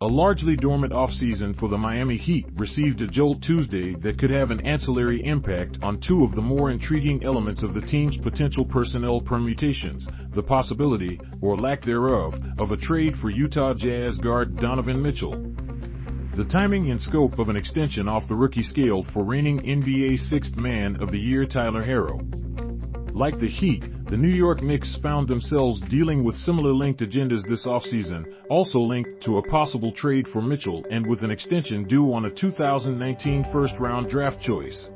A largely dormant offseason for the Miami Heat received a jolt Tuesday that could have an ancillary impact on two of the more intriguing elements of the team's potential personnel permutations, the possibility, or lack thereof, of a trade for Utah Jazz guard Donovan Mitchell. The timing and scope of an extension off the rookie scale for reigning NBA Sixth Man of the Year Tyler Herro. Like the Heat, the New York Knicks found themselves dealing with similar linked agendas this offseason, also linked to a possible trade for Michell and with an extension due on a 2019 first-round draft choice.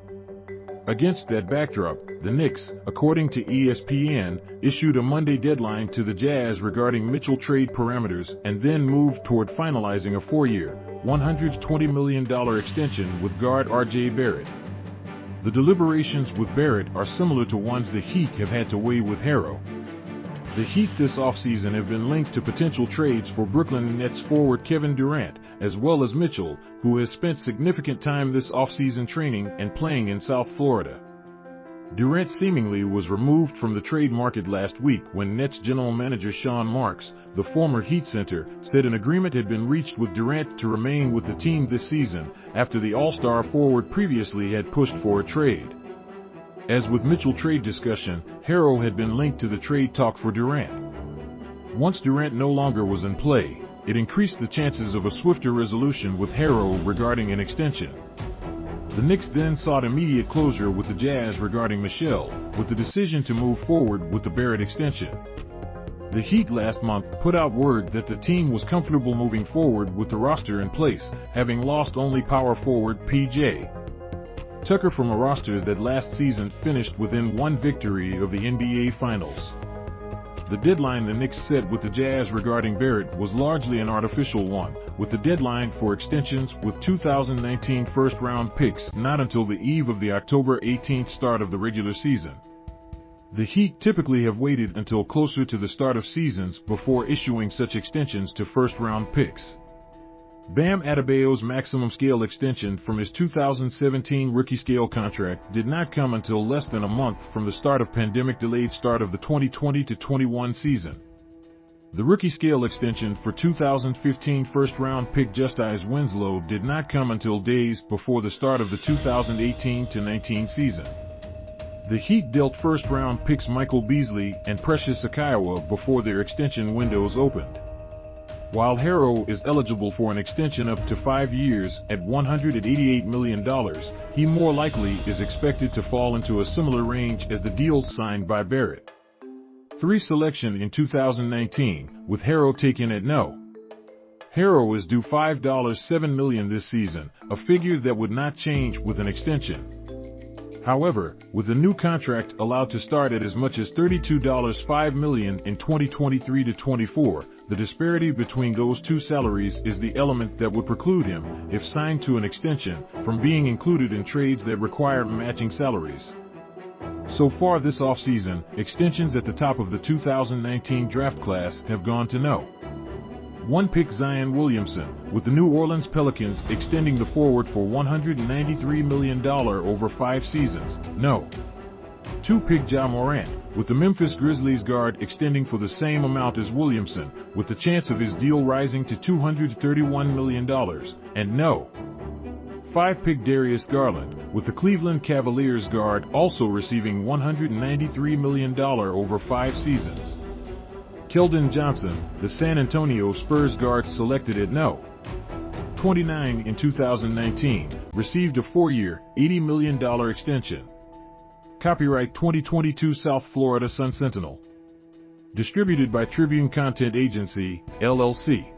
Against that backdrop, the Knicks, according to ESPN, issued a Monday deadline to the Jazz regarding Mitchell trade parameters and then moved toward finalizing a four-year, $120 million extension with guard RJ Barrett. The deliberations with Barrett are similar to ones the Heat have had to weigh with Herro. The Heat this offseason have been linked to potential trades for Brooklyn Nets forward Kevin Durant, as well as Michell, who has spent significant time this offseason training and playing in South Florida. Durant seemingly was removed from the trade market last week when Nets general manager Sean Marks, the former Heat center, said an agreement had been reached with Durant to remain with the team this season after the All-Star forward previously had pushed for a trade. As with Mitchell trade discussion, Herro had been linked to the trade talk for Durant. Once Durant no longer was in play, it increased the chances of a swifter resolution with Herro regarding an extension. The Knicks then sought immediate closure with the Jazz regarding Michell, with the decision to move forward with the Barrett extension. The Heat last month put out word that the team was comfortable moving forward with the roster in place, having lost only power forward P.J. Tucker from a roster that last season finished within one victory of the NBA Finals. The deadline the Knicks set with the Jazz regarding Barrett was largely an artificial one, with the deadline for extensions with 2019 first-round picks not until the eve of the October 18th start of the regular season. The Heat typically have waited until closer to the start of seasons before issuing such extensions to first-round picks. Bam Adebayo's maximum scale extension from his 2017 rookie scale contract did not come until less than a month from the start of pandemic-delayed start of the 2020-21 season. The rookie scale extension for 2015 first-round pick Justise Winslow did not come until days before the start of the 2018-19 season. The Heat dealt first-round picks Michael Beasley and Precious Achiuwa before their extension windows opened. While Herro is eligible for an extension up to 5 years at $188 million, he more likely is expected to fall into a similar range as the deals signed by Barrett. 3 selection in 2019, with Herro taken at no. Herro is due $5.7 million this season, a figure that would not change with an extension. However, with a new contract allowed to start at as much as $32.5 million in 2023-24, the disparity between those two salaries is the element that would preclude him, if signed to an extension, from being included in trades that require matching salaries. So far this offseason, extensions at the top of the 2019 draft class have gone to no. 1 pick Zion Williamson, with the New Orleans Pelicans extending the forward for $193 million over 5 seasons, no. 2 pick Ja Morant, with the Memphis Grizzlies guard extending for the same amount as Williamson, with the chance of his deal rising to $231 million, and no. 5 pick Darius Garland, with the Cleveland Cavaliers guard also receiving $193 million over 5 seasons. Keldon Johnson, the San Antonio Spurs guard selected at no. 29 in 2019, received a 4-year, $80 million extension. Copyright 2022 South Florida Sun-Sentinel. Distributed by Tribune Content Agency, LLC.